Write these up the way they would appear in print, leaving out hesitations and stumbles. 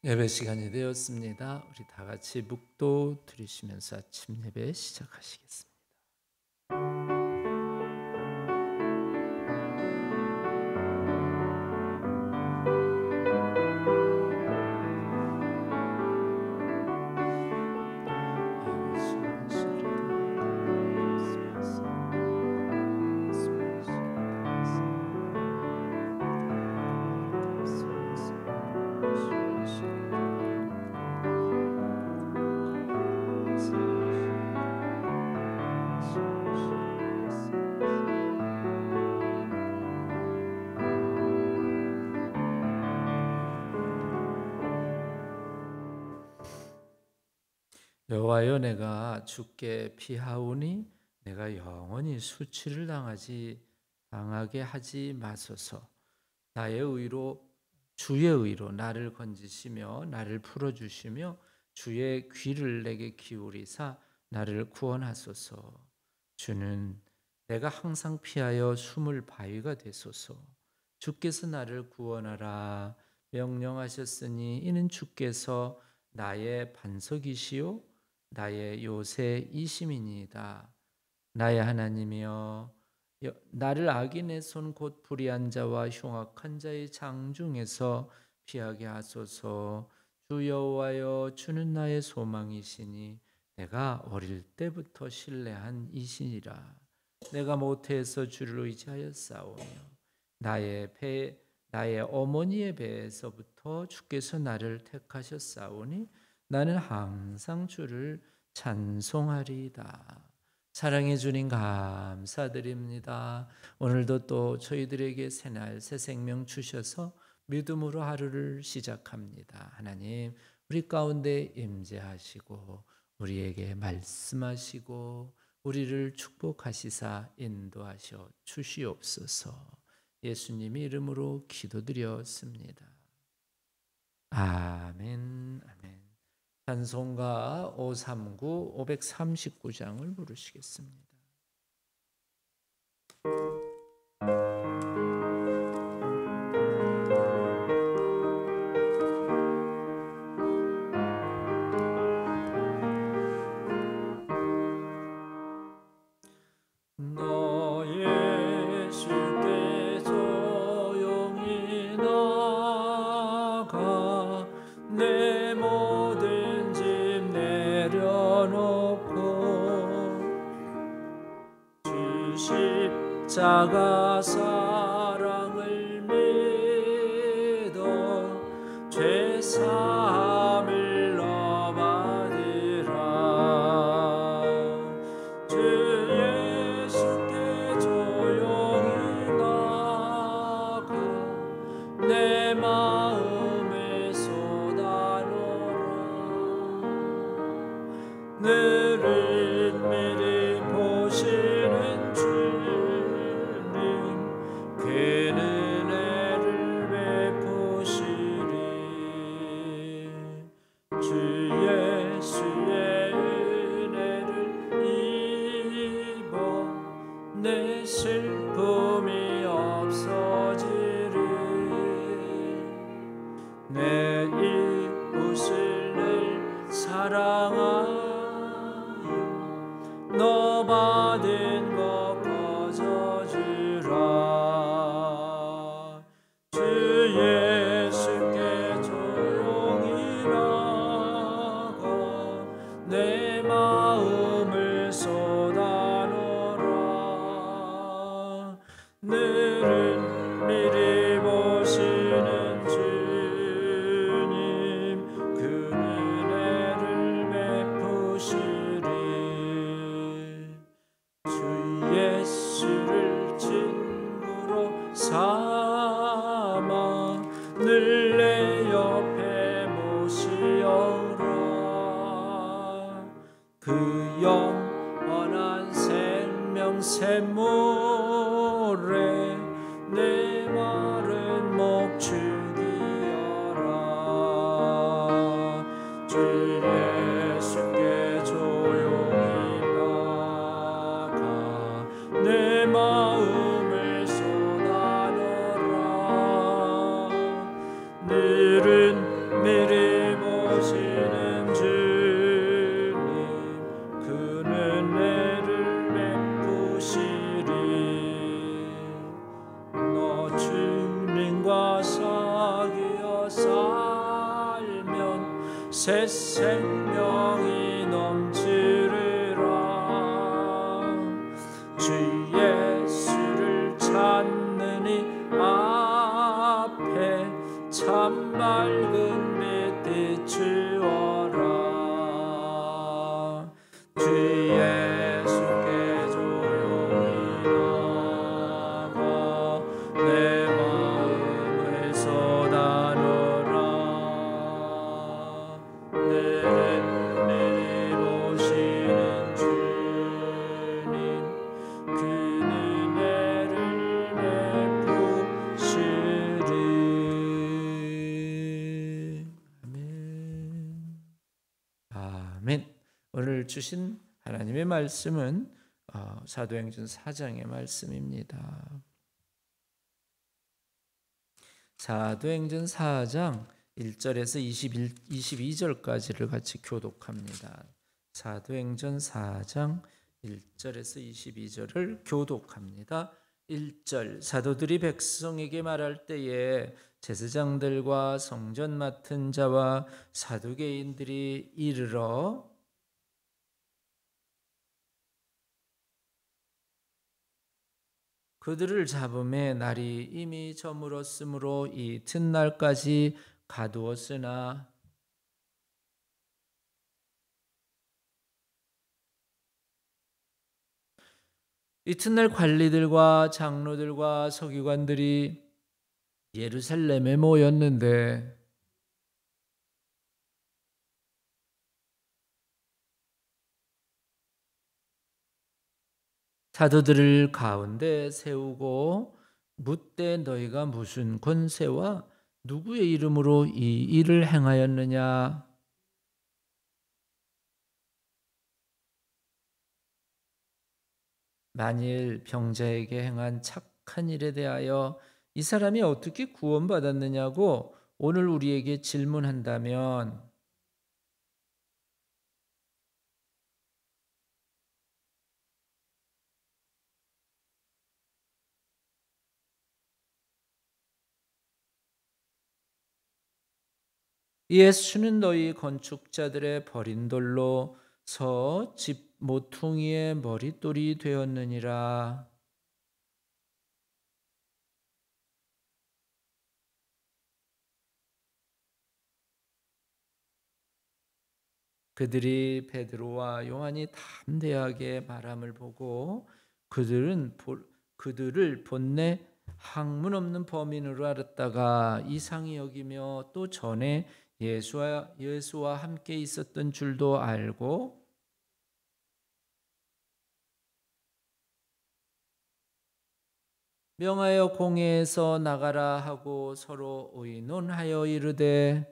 예배 시간이 되었습니다. 우리 다 같이 묵도 드리시면서 아침 예배 시작하시겠습니다. 여호와여, 내가 주께 피하오니 내가 영원히 수치를 당하게 하지 마소서. 나의 의로 주의 의로 나를 건지시며 나를 풀어 주시며 주의 귀를 내게 기울이사 나를 구원하소서. 주는 내가 항상 피하여 숨을 바위가 되소서. 주께서 나를 구원하라 명령하셨으니 이는 주께서 나의 반석이시요 나의 요새이심이니이다. 나의 하나님이여, 나를 악인의 손 곧 불의한 자와 흉악한 자의 장중에서 피하게 하소서. 주 여호와여, 주는 나의 소망이시니 내가 어릴 때부터 신뢰한 이시니라. 내가 모태에서 주를 의지하였사오며 나의 어머니의 배에서부터 주께서 나를 택하셨사오니 나는 항상 주를 찬송하리이다. 사랑해 주님 감사드립니다. 오늘도 또 저희들에게 새날 새 생명 주셔서 믿음으로 하루를 시작합니다. 하나님, 우리 가운데 임재하시고 우리에게 말씀하시고 우리를 축복하시사 인도하셔 주시옵소서. 예수님의 이름으로 기도드렸습니다. 아멘. 아멘. 찬송가 539, 539장을 부르시겠습니다. 너의 쉴때 조용히 나가 내 모든 짐 내려놓고 주 십자가 사랑을 믿어 죄 사함을 너 받으라. 주 예수께 조용히 나가 내 마음에 쏟아놓으라. 너를 미리 보시는 주님 그 은혜를 베푸시리. 주 예수의 은혜를 입어 내 슬픔이 없어지리. 내 이웃을 늘 사랑하여 너 받은 것 거저주라. 주 예수께 조용히 나가 내 마음을 쏟아놓으라. 너를 미리 보시는 주님 그 은혜를 베푸시리. 주 예수를 친구로 삼아 늘 내 옆에 모시어라. 그 영원한 생명 샘물에 내 마른 목 죽이어라. 주 예수께 조용히 나가 내 마음을 쏟아놓으라. 늘은 미리 오늘 주신 하나님의 말씀은 사도행전 4장의 말씀입니다. 사도행전 4장 1절에서 22절까지를 같이 교독합니다. 사도행전 4장 1절에서 22절을 교독합니다. 1절 사도들이 백성에게 말할 때에 제사장들과 성전 맡은 자와 사두개인들이 이르러 그들을 잡음에 날이 이미 저물었으므로 이튿날까지 가두었으나 이튿날 관리들과 장로들과 서기관들이 예루살렘에 모였는데 사도들을 가운데 세우고 묻되 너희가 무슨 권세와 누구의 이름으로 이 일을 행하였느냐? 만일 병자에게 행한 착한 일에 대하여 이 사람이 어떻게 구원받았느냐고 오늘 우리에게 질문한다면 예수는 너희 건축자들의 버린 돌로 서 집 모퉁이의 머릿돌이 되었느니라. 그들이 베드로와 요한이 담대하게 말함을 보고 그들을 본래 학문 없는 범인으로 알았다가 이상히 여기며 또 전에 예수와 함께 있었던 줄도 알고 명하여 공회에서 나가라 하고 서로 의논하여 이르되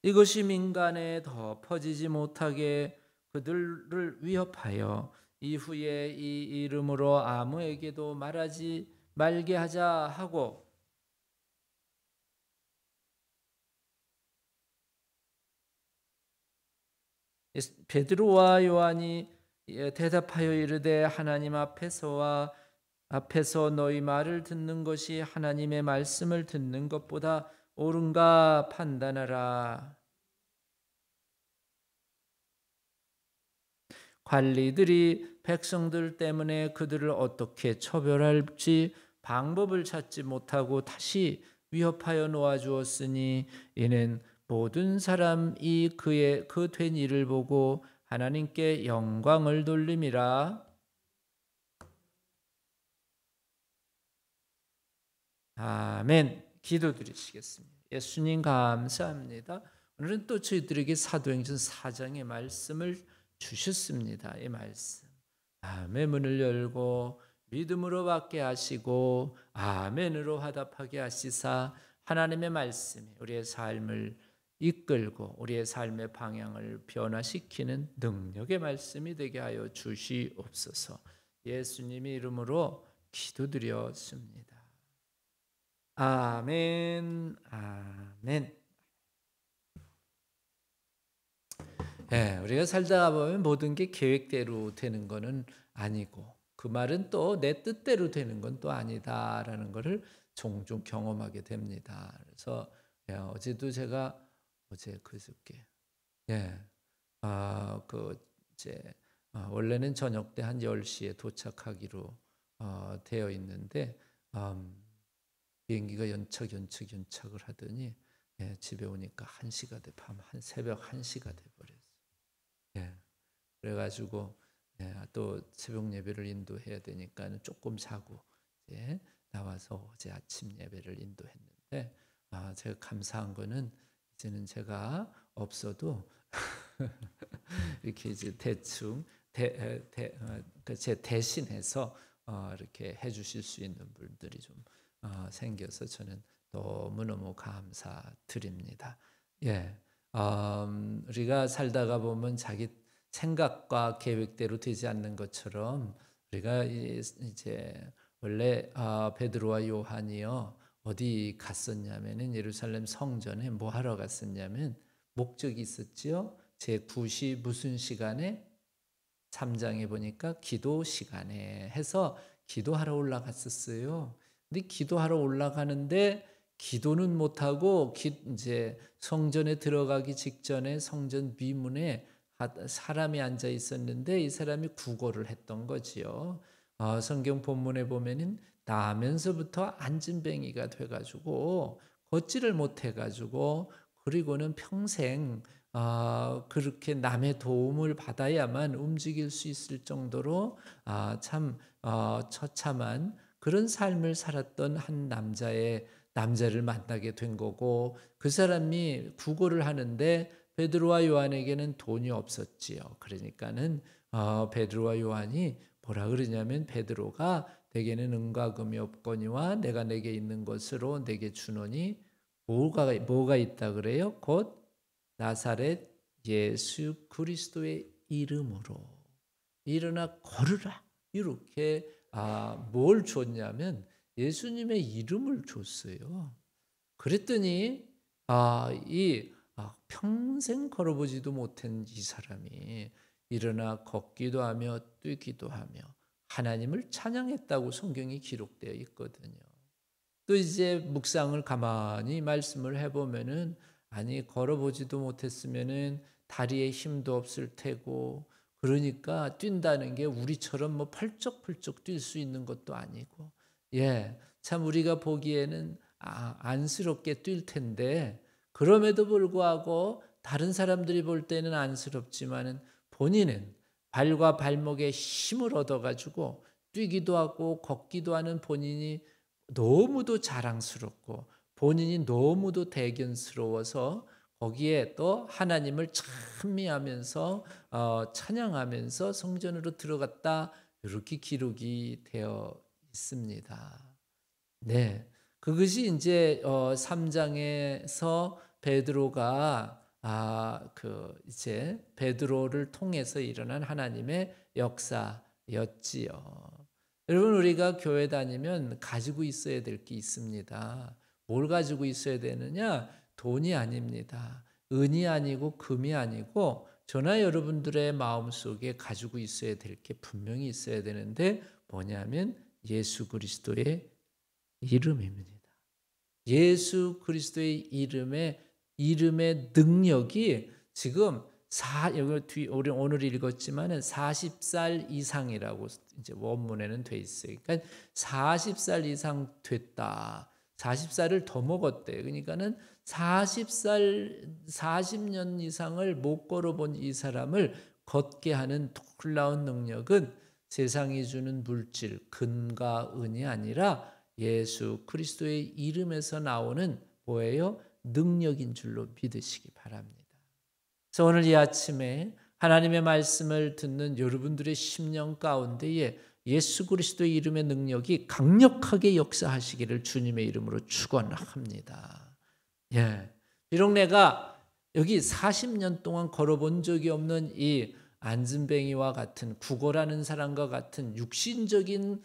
이것이 민간에 더 퍼지지 못하게 그들을 위협하여 이후에 이 이름으로 아무에게도 말하지 말게 하자 하고 베드로와 요한이 대답하여 이르되 하나님 앞에서 너희 말을 듣는 것이 하나님의 말씀을 듣는 것보다 옳은가 판단하라. 관리들이 백성들 때문에 그들을 어떻게 처벌할지 방법을 찾지 못하고 다시 위협하여 놓아주었으니 이는 모든 사람이 그 된 일을 보고 하나님께 영광을 돌림이라. 아멘. 기도드리시겠습니다. 예수님 감사합니다. 오늘은 또 저희들에게 사도행전 4장의 말씀을 주셨습니다. 이 말씀. 아멘 문을 열고 믿음으로 받게 하시고 아멘으로 화답하게 하시사 하나님의 말씀이 우리의 삶을 이끌고 우리의 삶의 방향을 변화시키는 능력의 말씀이 되게 하여 주시옵소서. 예수님의 이름으로 기도드렸습니다. 아멘, 아멘. 우리가 살다가 보면 모든 게 계획대로 되는 것은 아니고 그 말은 또 내 뜻대로 되는 건 또 아니다라는 것을 종종 경험하게 됩니다. 그래서 어제도 제가 그저께 원래는 저녁 때 한 10시에 도착하기로 되어 있는데 비행기가 연착을 하더니 집에 오니까 1시가 한 새벽 1시가 돼 버렸어요. 그래가지고 또 새벽 예배를 인도해야 되니까 조금 자고 이제 나와서 어제 아침 예배를 인도했는데 제가 감사한 거는 이제는 제가 없어도 이렇게 이제 대충 제 대신해서 이렇게 해주실 수 있는 분들이 좀 생겨서 저는 너무너무 감사드립니다. 예, 우리가 살다가 보면 자기 생각과 계획대로 되지 않는 것처럼 우리가 이제 원래 베드로와 요한이요 어디 갔었냐면은 예루살렘 성전에 뭐 하러 갔었냐면 목적이 있었지요. 제 9시 무슨 시간에 3장에 보니까 기도 시간에 해서 기도하러 올라갔었어요. 근데 기도하러 올라가는데 기도는 못하고 이제 성전에 들어가기 직전에 성전 비문에 사람이 앉아 있었는데 이 사람이 구걸을 했던 거지요. 성경 본문에 보면은 나면서부터 안진뱅이가 돼가지고 걷지를 못해가지고 그리고는 평생 그렇게 남의 도움을 받아야만 움직일 수 있을 정도로 참 처참한 그런 삶을 살았던 한 남자를 만나게 된 거고 그 사람이 구걸을 하는데 베드로와 요한에게는 돈이 없었지요. 그러니까는 베드로와 요한이 뭐라 그러냐면 베드로가 내게는 은과 금이 없거니와 내가 내게 있는 것으로 내게 주노니 뭐가 있다 그래요? 곧 나사렛 예수 그리스도의 이름으로 일어나 걸으라. 이렇게 뭘 줬냐면 예수님의 이름을 줬어요. 그랬더니 평생 걸어보지도 못한 이 사람이 일어나 걷기도 하며 뛰기도 하며 하나님을 찬양했다고 성경이 기록되어 있거든요. 또 이제 묵상을 가만히 말씀을 해보면은 아니 걸어보지도 못했으면은 다리에 힘도 없을 테고 그러니까 뛴다는 게 우리처럼 뭐 펄쩍펄쩍 뛸 수 있는 것도 아니고 참 우리가 보기에는 안쓰럽게 뛸 텐데 그럼에도 불구하고 다른 사람들이 볼 때는 안쓰럽지만은 본인은 발과 발목에 힘을 얻어가지고 뛰기도 하고 걷기도 하는 본인이 너무도 자랑스럽고 본인이 너무도 대견스러워서 거기에 또 하나님을 찬미하면서 찬양하면서 성전으로 들어갔다 이렇게 기록이 되어 있습니다. 네, 그것이 이제 3장에서 베드로가 이제 베드로를 통해서 일어난 하나님의 역사였지요. 여러분 우리가 교회 다니면 가지고 있어야 될 게 있습니다. 뭘 가지고 있어야 되느냐? 돈이 아닙니다. 은이 아니고 금이 아니고 저나 여러분들의 마음속에 가지고 있어야 될 게 분명히 있어야 되는데 뭐냐면 예수 그리스도의 이름입니다. 예수 그리스도의 이름의 능력이 지금 우리 오늘 읽었지만은 40살 이상이라고 이제 원문에는 돼 있어요. 그러니까 40살 이상 됐다. 40살을 더 먹었대. 그러니까는 40년 이상을 못 걸어본 이 사람을 걷게 하는 놀라운 능력은 세상이 주는 물질, 금과 은이 아니라 예수 그리스도의 이름에서 나오는 뭐예요? 능력인 줄로 믿으시기 바랍니다. 그래서 오늘 이 아침에 하나님의 말씀을 듣는 여러분들의 심령 가운데에 예수 그리스도의 이름의 능력이 강력하게 역사하시기를 주님의 이름으로 축원합니다. 비록 내가 여기 40년 동안 걸어본 적이 없는 이 안진뱅이와 같은 구걸하는 사람과 같은 육신적인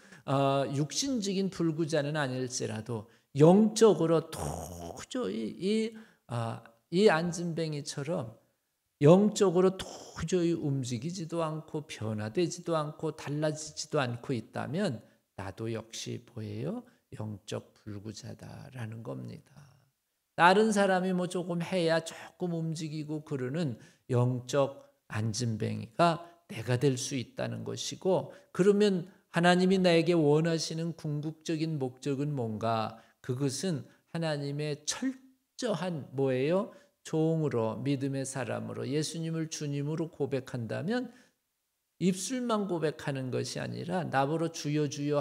불구자는 아닐지라도 영적으로 도저히 이 안진뱅이처럼 영적으로 도저히 움직이지도 않고 변화되지도 않고 달라지지도 않고 있다면 나도 역시 뭐예요? 영적 불구자다라는 겁니다. 다른 사람이 뭐 조금 해야 조금 움직이고 그러는 영적 안진뱅이가 내가 될 수 있다는 것이고 그러면 하나님이 나에게 원하시는 궁극적인 목적은 뭔가? 그것은 하나님의 철저한 뭐예요? 종으로 믿음의 사람으로 예수님을 주님으로 고백한다면 입술만 고백하는 것이 아니라 나보러 주여 주여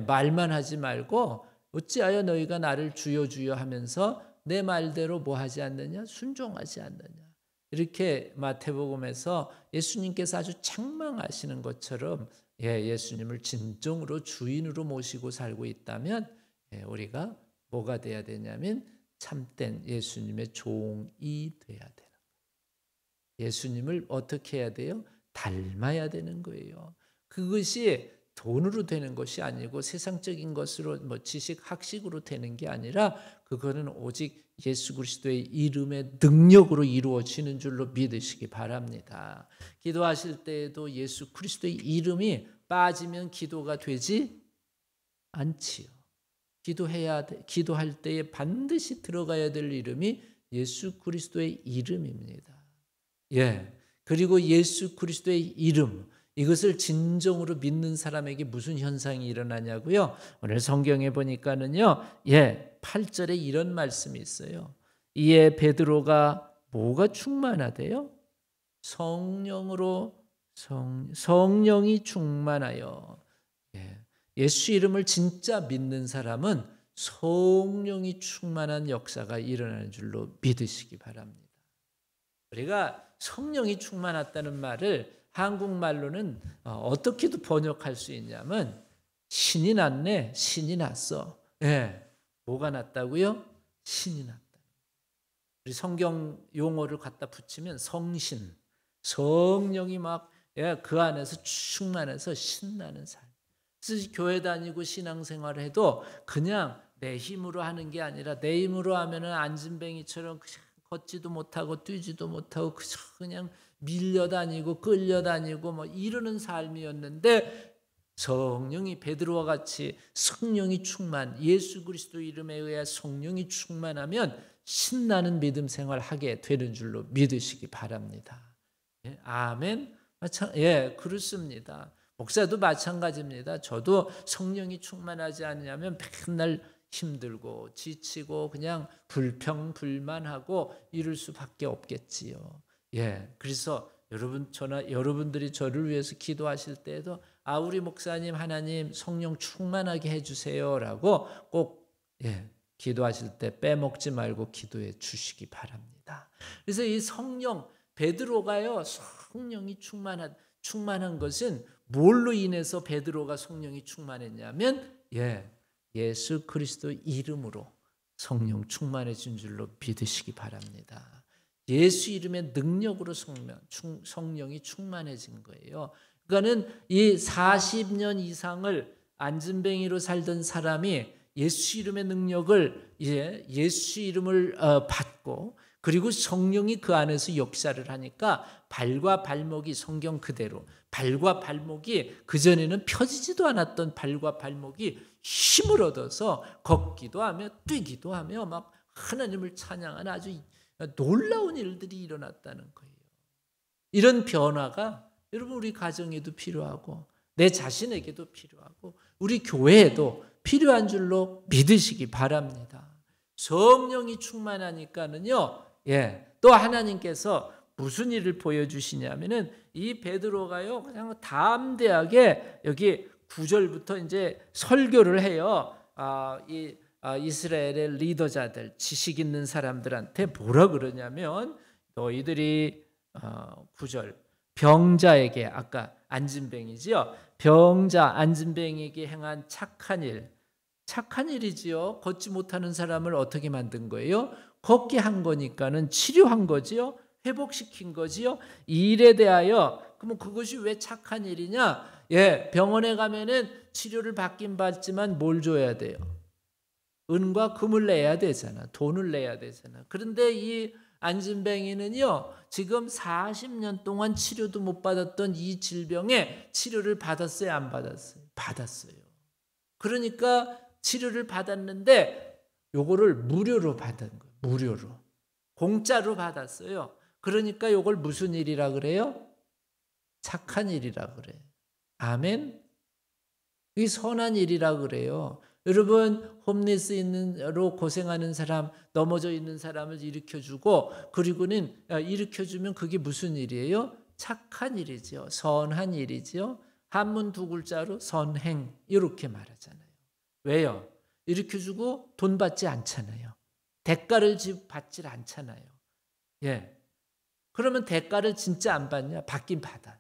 말만 하지 말고 어찌하여 너희가 나를 주여 주여 하면서 내 말대로 뭐 하지 않느냐? 순종하지 않느냐? 이렇게 마태복음에서 예수님께서 아주 책망하시는 것처럼 예수님을 진정으로 주인으로 모시고 살고 있다면 우리가 뭐가 돼야 되냐면 참된 예수님의 종이 돼야 되는 거예요. 예수님을 어떻게 해야 돼요? 닮아야 되는 거예요. 그것이 돈으로 되는 것이 아니고 세상적인 것으로 뭐 지식, 학식으로 되는 게 아니라 그거는 오직 예수 그리스도의 이름의 능력으로 이루어지는 줄로 믿으시기 바랍니다. 기도하실 때에도 예수 그리스도의 이름이 빠지면 기도가 되지 않지요. 기도할 때에 반드시 들어가야 될 이름이 예수 그리스도의 이름입니다. 그리고 예수 그리스도의 이름, 이것을 진정으로 믿는 사람에게 무슨 현상이 일어나냐고요? 오늘 성경에 보니까는요, 8절에 이런 말씀이 있어요. 이에 베드로가 뭐가 충만하대요? 성령이 충만하여. 예수 이름을 진짜 믿는 사람은 성령이 충만한 역사가 일어나는 줄로 믿으시기 바랍니다. 우리가 성령이 충만했다는 말을 한국말로는 어떻게도 번역할 수 있냐면 신이 났네, 신이 났어. 뭐가 났다고요? 신이 났다. 우리 성경 용어를 갖다 붙이면 성신, 성령이 막 그 안에서 충만해서 신나는 삶. 그래서 교회 다니고 신앙생활을 해도 그냥 내 힘으로 하는 게 아니라 내 힘으로 하면은 안진뱅이처럼 걷지도 못하고 뛰지도 못하고 그냥 밀려다니고 끌려다니고 뭐 이러는 삶이었는데 성령이 베드로와 같이 성령이 예수 그리스도 이름에 의해 성령이 충만하면 신나는 믿음 생활하게 되는 줄로 믿으시기 바랍니다. 아멘. 그렇습니다. 목사도 마찬가지입니다. 저도 성령이 충만하지 않으면 맨날 힘들고 지치고 그냥 불평불만하고 이럴 수밖에 없겠지요. 그래서 여러분들이 저를 위해서 기도하실 때에도 우리 목사님 하나님 성령 충만하게 해주세요라고 꼭 기도하실 때 빼먹지 말고 기도해 주시기 바랍니다. 그래서 이 성령 베드로가요 성령이 충만한 것은 뭘로 인해서 베드로가 성령이 충만했냐면 예수 그리스도 이름으로 성령 충만해진 줄로 믿으시기 바랍니다. 예수 이름의 능력으로 성령이 충만해진 거예요. 그러니까는 이 40년 이상을 안진뱅이로 살던 사람이 예수 이름의 능력을 예수 이름을 받고 그리고 성령이 그 안에서 역사를 하니까 발과 발목이 성경 그대로 발과 발목이 그전에는 펴지지도 않았던 발과 발목이 힘을 얻어서 걷기도 하며 뛰기도 하며 막 하나님을 찬양하는 아주 놀라운 일들이 일어났다는 거예요. 이런 변화가 여러분 우리 가정에도 필요하고 내 자신에게도 필요하고 우리 교회에도 필요한 줄로 믿으시기 바랍니다. 성령이 충만하니까는요. 또 하나님께서 무슨 일을 보여주시냐면은 이 베드로가요 그냥 담대하게 여기 9절부터 이제 설교를 해요. 이스라엘의 리더자들, 지식 있는 사람들한테 뭐라 그러냐면 너희들이 9절 병자에게 아까 안진뱅이지요. 병자 안진뱅이에게 행한 착한 일이지요. 걷지 못하는 사람을 어떻게 만든 거예요? 걷게 한 거니까는 치료한 거지요. 회복시킨 거지요. 이 일에 대하여 그럼 그것이 왜 착한 일이냐? 병원에 가면은 치료를 받긴 받지만 뭘 줘야 돼요? 은과 금을 내야 되잖아. 돈을 내야 되잖아. 그런데 이 안진뱅이는요. 지금 40년 동안 치료도 못 받았던 이 질병에 치료를 받았어요? 안 받았어요? 받았어요. 그러니까 치료를 받았는데 요거를 무료로 받은 거예요. 무료로. 공짜로 받았어요. 그러니까 요걸 무슨 일이라 그래요? 착한 일이라 그래요. 아멘. 이 선한 일이라 그래요. 여러분 홈리스로 고생하는 사람, 넘어져 있는 사람을 일으켜주고 그리고는 일으켜주면 그게 무슨 일이에요? 착한 일이죠. 선한 일이죠. 한문 두 글자로 선행 이렇게 말하잖아요. 왜요? 일으켜주고 돈 받지 않잖아요. 대가를 받지 않잖아요. 그러면 대가를 진짜 안 받냐? 받긴 받아.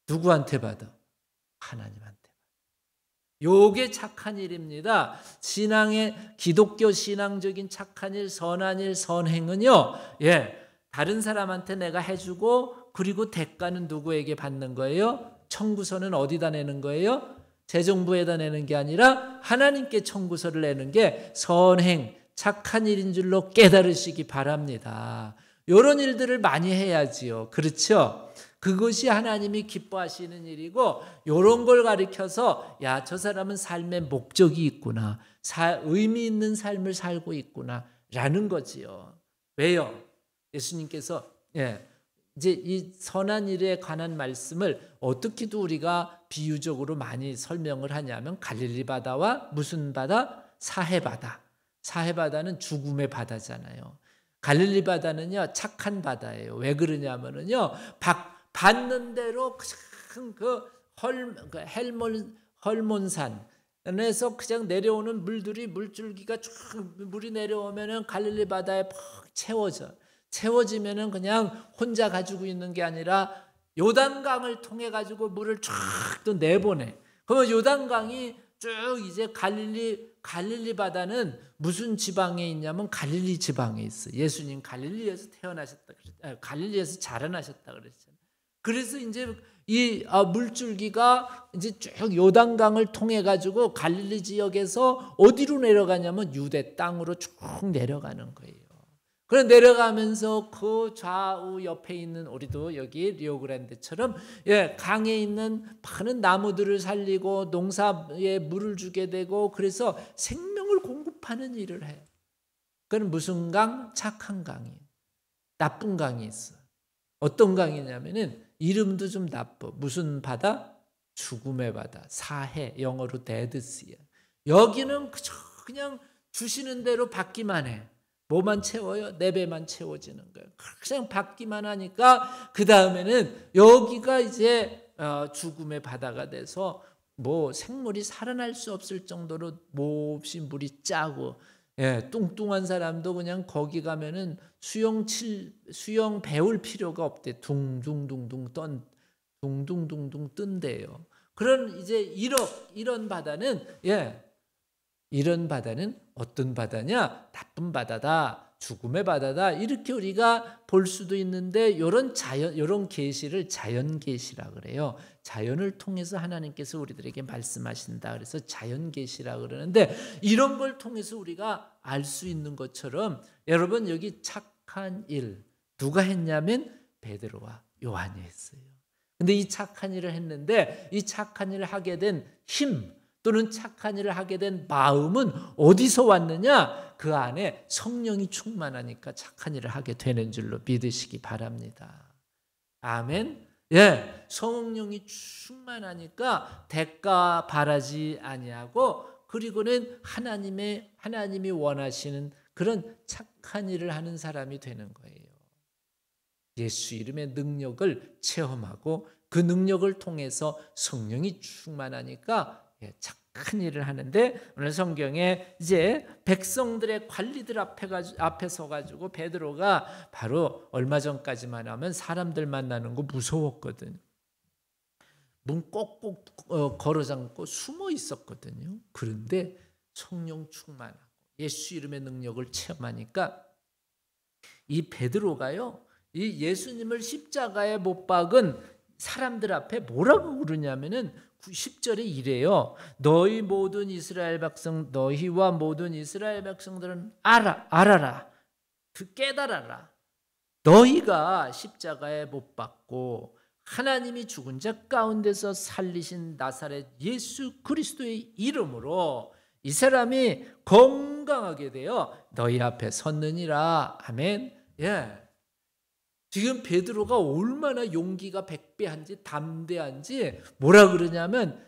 누구한테 받아? 하나님한테. 요게 착한 일입니다. 기독교 신앙적인 착한 일, 선한 일, 선행은요, 다른 사람한테 내가 해주고, 그리고 대가는 누구에게 받는 거예요? 청구서는 어디다 내는 거예요? 재정부에다 내는 게 아니라 하나님께 청구서를 내는 게 선행, 착한 일인 줄로 깨달으시기 바랍니다. 이런 일들을 많이 해야지요. 그렇죠? 그것이 하나님이 기뻐하시는 일이고, 이런 걸 가리켜서 야, 저 사람은 삶의 목적이 있구나, 의미 있는 삶을 살고 있구나 라는 거지요. 왜요? 예수님께서 이제 이 선한 일에 관한 말씀을 어떻게도 우리가 비유적으로 많이 설명을 하냐면, 갈릴리 바다와 무슨 바다? 사해 바다. 사해 바다는 죽음의 바다잖아요. 갈릴리 바다는요, 착한 바다예요. 왜 그러냐면은요, 받는 대로 그 헐몬산에서 그냥 내려오는 물줄기가 쭉 물이 내려오면은 갈릴리 바다에 푹 채워지면은 그냥 혼자 가지고 있는 게 아니라 요단강을 통해 가지고 물을 쫙 또 내보내. 그러면 요단강이 쭉 이제 갈릴리 바다는 무슨 지방에 있냐면 갈릴리 지방에 있어. 예수님 갈릴리에서 갈릴리에서 자라나셨다 그랬잖아요. 그래서 이제 이 물줄기가 이제 쭉 요단강을 통해 가지고 갈릴리 지역에서 어디로 내려가냐면 유대 땅으로 쭉 내려가는 거예요. 그래 내려가면서 그 좌우 옆에 있는, 우리도 여기 리오그란데처럼 강에 있는 많은 나무들을 살리고 농사에 물을 주게 되고, 그래서 생명을 공급하는 일을 해요. 그건 무슨 강? 착한 강이에요. 나쁜 강이 있어. 어떤 강이냐면은 이름도 좀 나빠. 무슨 바다? 죽음의 바다. 사해, 영어로 데드시야. 여기는 그냥 주시는 대로 받기만 해. 뭐만 채워요? 내 배만 채워지는 거예요. 그냥 받기만 하니까 그 다음에는 여기가 이제 죽음의 바다가 돼서 뭐 생물이 살아날 수 없을 정도로 몹시 물이 짜고, 뚱뚱한 사람도 그냥 거기 가면은 수영 배울 필요가 없대. 둥둥둥둥 뜬대요. 그런 이제 이런 바다는 이런 바다는 어떤 바다냐? 나쁜 바다다, 죽음의 바다다, 이렇게 우리가 볼 수도 있는데, 이런 계시를 자연 계시라 그래요. 자연을 통해서 하나님께서 우리들에게 말씀하신다. 그래서 자연 계시라 그러는데, 이런 걸 통해서 우리가 알 수 있는 것처럼, 여러분 여기 착한 일 누가 했냐면 베드로와 요한이 했어요. 근데 이 착한 일을 했는데, 이 착한 일을 하게 된 힘 또는 착한 일을 하게 된 마음은 어디서 왔느냐? 그 안에 성령이 충만하니까 착한 일을 하게 되는 줄로 믿으시기 바랍니다. 아멘. 성령이 충만하니까 대가 바라지 아니하고, 그리고는 하나님이 원하시는 그런 착한 일을 하는 사람이 되는 거예요. 예수 이름의 능력을 체험하고, 그 능력을 통해서 성령이 충만하니까 착한 일을 하는데, 오늘 성경에 이제 백성들의 관리들 앞에 서가지고 베드로가 바로 얼마 전까지만 하면 사람들 만나는 거 무서웠거든요. 문 꼭꼭 걸어 잠고 숨어 있었거든요. 그런데 성령 충만하고 예수 이름의 능력을 체험하니까 이 베드로가요, 이 예수님을 십자가에 못 박은 사람들 앞에 뭐라고 그러냐면은 10절에 이래요. 너희와 모든 이스라엘 백성들은 알아라. 깨달아라. 너희가 십자가에 못 박고 하나님이 죽은 자 가운데서 살리신 나사렛 예수 그리스도의 이름으로 이 사람이 건강하게 되어 너희 앞에 섰느니라. 아멘. 지금 베드로가 얼마나 용기가 100배한지 담대한지 뭐라 그러냐면,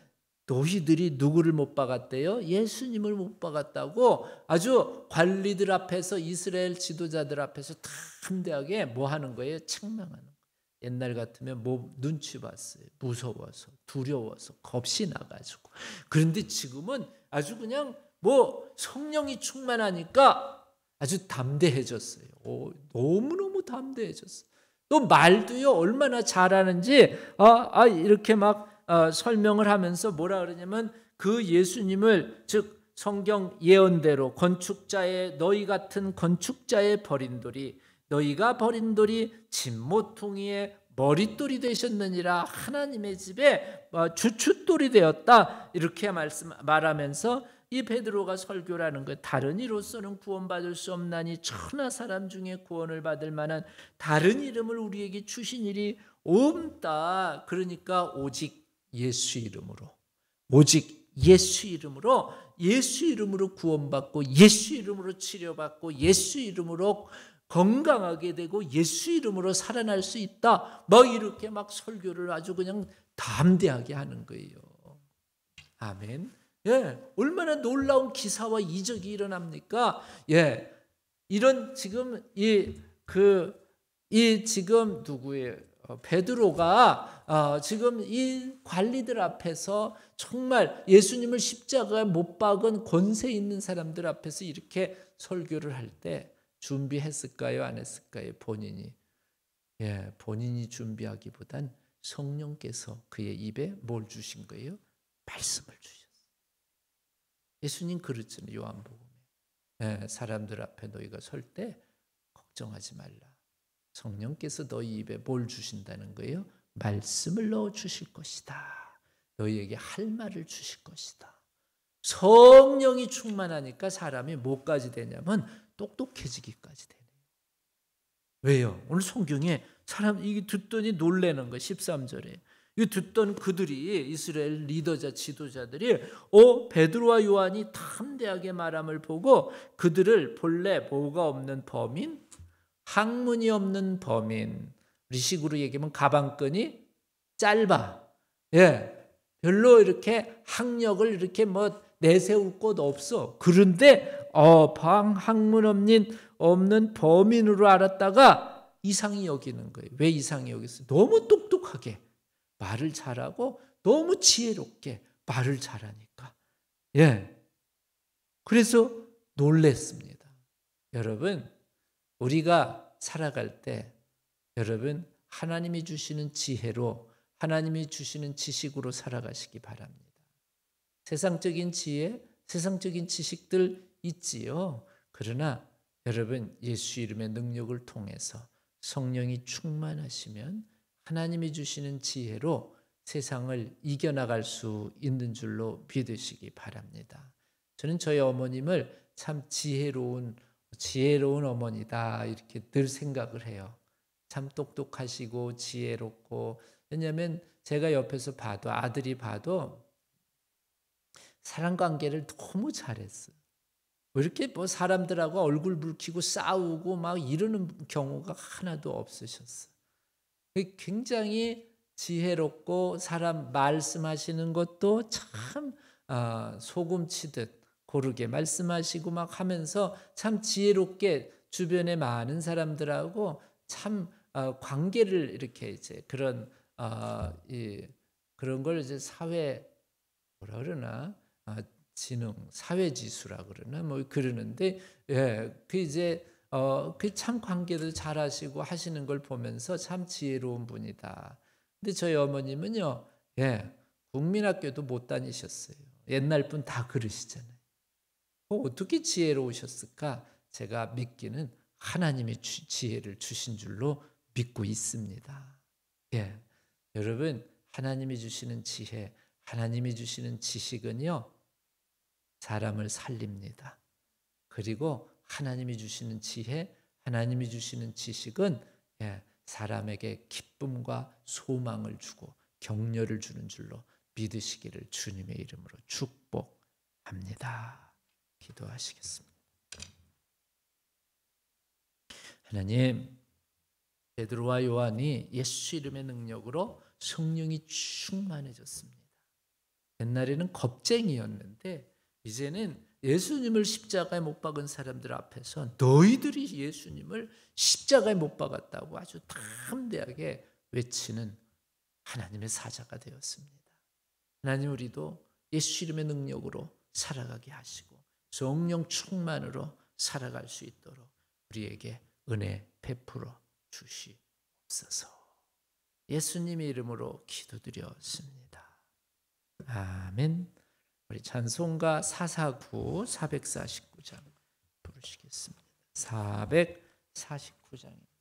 너희들이 누구를 못 박았대요? 예수님을 못 박았다고 아주 관리들 앞에서, 이스라엘 지도자들 앞에서 담대하게 뭐 하는 거예요? 책망하는 거예요. 옛날 같으면 뭐 눈치 봤어요. 무서워서, 두려워서, 겁이 나가지고. 그런데 지금은 아주 그냥 뭐 성령이 충만하니까 아주 담대해졌어요. 너무너무 담대해졌어. 또 말도요 얼마나 잘하는지 이렇게 막 설명을 하면서 뭐라 그러냐면 그 예수님을 즉 성경 예언대로 건축자의 너희 같은 건축자의 버린 돌이 너희가 버린 돌이 진모퉁이의 머릿돌이 되셨느니라 하나님의 집에 주춧돌이 되었다 이렇게 말하면서 이 베드로가 설교를 하는 거예요. 다른 이로서는 구원받을 수 없나니 천하 사람 중에 구원을 받을 만한 다른 이름을 우리에게 주신 일이 없다. 그러니까 오직 예수 이름으로 오직 예수 이름으로 구원받고 예수 이름으로 치료받고 예수 이름으로 건강하게 되고 예수 이름으로 살아날 수 있다. 막 이렇게 막 설교를 아주 그냥 담대하게 하는 거예요. 아멘. 예, 얼마나 놀라운 기사와 이적이 일어납니까? 예, 이런 지금 지금 누구예요? 베드로가 지금 이 관리들 앞에서 정말 예수님을 십자가에 못 박은 권세 있는 사람들 앞에서 이렇게 설교를 할 때 준비했을까요? 안 했을까요? 본인이 준비하기보단 성령께서 그의 입에 뭘 주신 거예요? 말씀을 주셨어요. 예수님 그랬잖아요. 요한복음에 사람들 앞에 너희가 설 때 걱정하지 말라. 성령께서 너희 입에 뭘 주신다는 거예요? 말씀을 넣어 주실 것이다. 너희에게 할 말을 주실 것이다. 성령이 충만하니까 사람이 뭐까지 되냐면 똑똑해지기까지 되네요. 왜요? 오늘 성경에 사람 이게 듣더니 놀라는 거 13절에 이 듣던 그들이 이스라엘 리더자 지도자들이 베드로와 요한이 담대하게 말함을 보고 그들을 본래 뭐가 없는 범인, 학문이 없는 범인, 우리 식으로 얘기하면 가방끈이 짧아. 별로 이렇게 학력을 이렇게 뭐 내세울 곳 없어. 그런데 학문 없는 범인으로 알았다가 이상히 여기는 거예요. 왜 이상히 여겼어요? 너무 똑똑하게 말을 잘하고 너무 지혜롭게 말을 잘하니까. 그래서 놀랬습니다. 여러분, 우리가 살아갈 때 여러분 하나님이 주시는 지혜로 하나님이 주시는 지식으로 살아가시기 바랍니다. 세상적인 지혜, 세상적인 지식들 있지요. 그러나 여러분 예수 이름의 능력을 통해서 성령이 충만하시면 하나님이 주시는 지혜로 세상을 이겨나갈 수 있는 줄로 믿으시기 바랍니다. 저는 저희 어머님을 참 지혜로운 어머니다 이렇게 늘 생각을 해요. 참 똑똑하시고 지혜롭고 왜냐하면 제가 옆에서 봐도 아들이 봐도 사람관계를 너무 잘했어요. 왜 이렇게 뭐 사람들하고 얼굴 붉히고 싸우고 막 이러는 경우가 하나도 없으셨어요. 굉장히 지혜롭고 사람 말씀하시는 것도 참 소금 치듯 고르게 말씀하시고 막 하면서 참 지혜롭게 주변에 많은 사람들하고 참 관계를 이렇게 이제 그런 그런 걸 이제 사회 뭐라 그러나 지능 사회지수라 그러나 뭐 그러는데 그 이제 그 참 관계를 잘하시고 하시는 걸 보면서 참 지혜로운 분이다. 근데 저희 어머님은요, 국민학교도 못 다니셨어요. 옛날 분 다 그러시잖아요. 어떻게 지혜로우셨을까? 제가 믿기는 하나님이 지혜를 주신 줄로 믿고 있습니다. 여러분 하나님이 주시는 지혜, 하나님이 주시는 지식은요 사람을 살립니다. 그리고 하나님이 주시는 지혜, 하나님이 주시는 지식은 사람에게 기쁨과 소망을 주고 격려를 주는 줄로 믿으시기를 주님의 이름으로 축복합니다. 기도하시겠습니다. 하나님, 베드로와 요한이 예수 이름의 능력으로 성령이 충만해졌습니다. 옛날에는 겁쟁이였는데 이제는 예수님을 십자가에 못 박은 사람들 앞에서 너희들이 예수님을 십자가에 못 박았다고 아주 담대하게 외치는 하나님의 사자가 되었습니다. 하나님, 우리도 예수 이름의 능력으로 살아가게 하시고 성령 충만으로 살아갈 수 있도록 우리에게 은혜 베풀어 주시옵소서. 예수님의 이름으로 기도드렸습니다. 아멘. 우리 찬송가 449, 449장 부르시겠습니다. 449장입니다.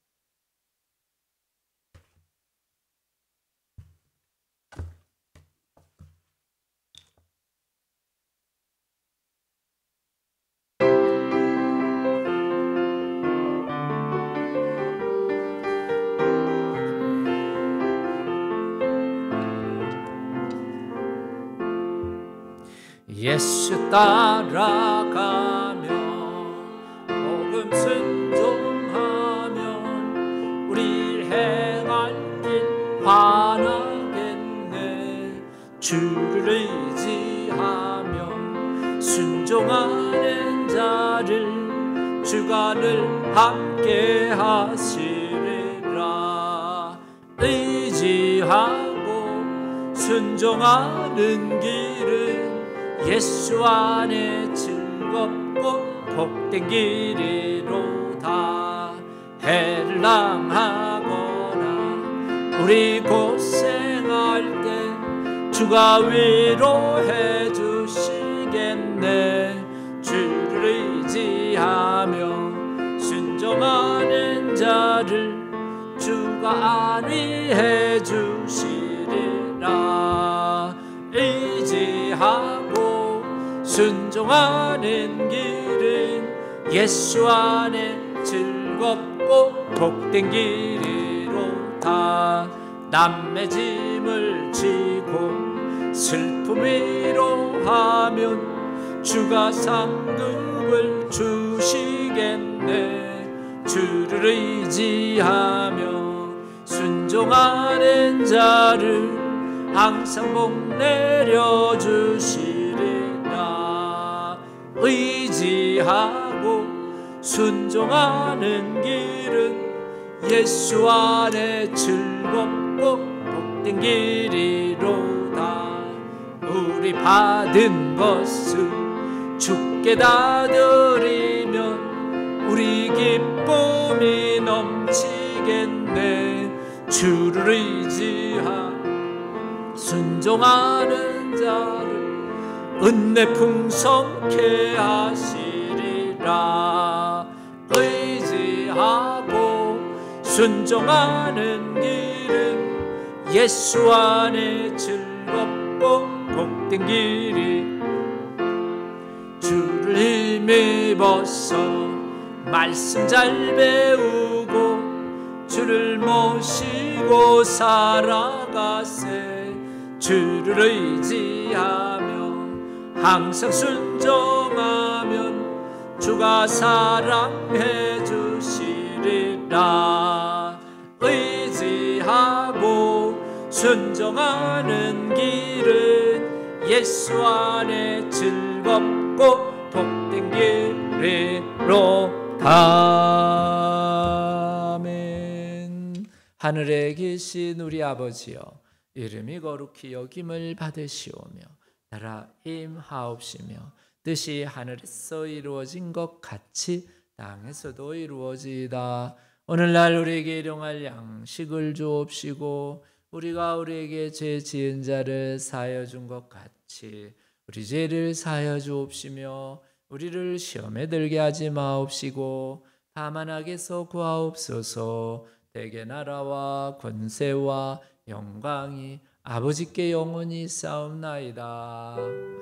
예수 따라가며 복음 순종하면 우리 행할 길 환하겠네. 주를 의지하며 순종하는 자를 주가 늘 함께 하시리라. 의지하고 순종하는 길은 예수 안에 즐겁고 복된 길이로다. 해를 당하거나 우리 고생할 때 주가 위로해 주시겠네. 주를 의지하며 순종하는 자를 주가 안위해 주시리라. 의지하고 순종하는 길은 예수 안에 즐겁고 복된 길이로다. 남의 짐을 지고 슬픔 위로하면 주가 상급을 주시겠네. 주를 의지하며 순종하는 자를 항상 복 내려주시리라. 의지하고 순종하는 길은 예수 안에 즐겁고 복된 길이로다. 우리 받은 것을 주께 다 드리면 우리 기쁨이 넘치겠네. 주를 의지하고 순종하는 자를 은혜 풍성케 하시리라. 의지하고 순종하는 길은 예수 안에 즐겁고 복된 길이. 주를 힘입어서 말씀 잘 배우고 주를 모시고 살아가세. 주를 의지하며 항상 순종하면 주가 사랑해 주시리라. 의지하고 순종하는 길은 예수 안에 즐겁고 복된 길이로다. 아멘. 하늘에 계신 우리 아버지여, 이름이 거룩히 여김을 받으시오며 나라 임하옵시며 뜻이 하늘에서 이루어진 것 같이 땅에서도 이루어지이다. 오늘날 우리에게 일용할 양식을 주옵시고 우리가 우리에게 죄 지은 자를 사하여 준 것 같이 우리 죄를 사하여 주옵시며 우리를 시험에 들게 하지 마옵시고 다만 악에서 구하옵소서. 대개 나라와 권세와 영광이 아버지께 영원히 싸움나이다.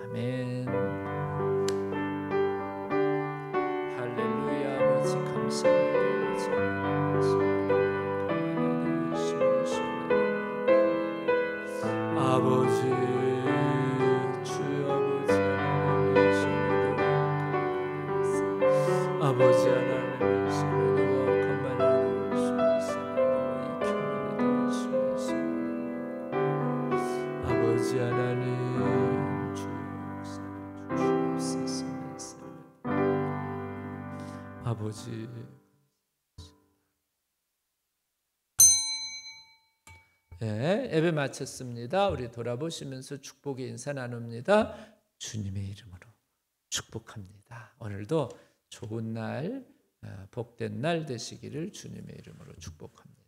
아멘. 할렐루야. 아버지 감사합니다. 아버지 주 아버지 아버지 하나님의 손으로 악한 말을 아버지 하나님 주옵소서. 아버지 네, 예배 마쳤습니다. 우리 돌아보시면서 축복의 인사 나눕니다. 주님의 이름으로 축복합니다. 오늘도 좋은 날 복된 날 되시기를 주님의 이름으로 축복합니다.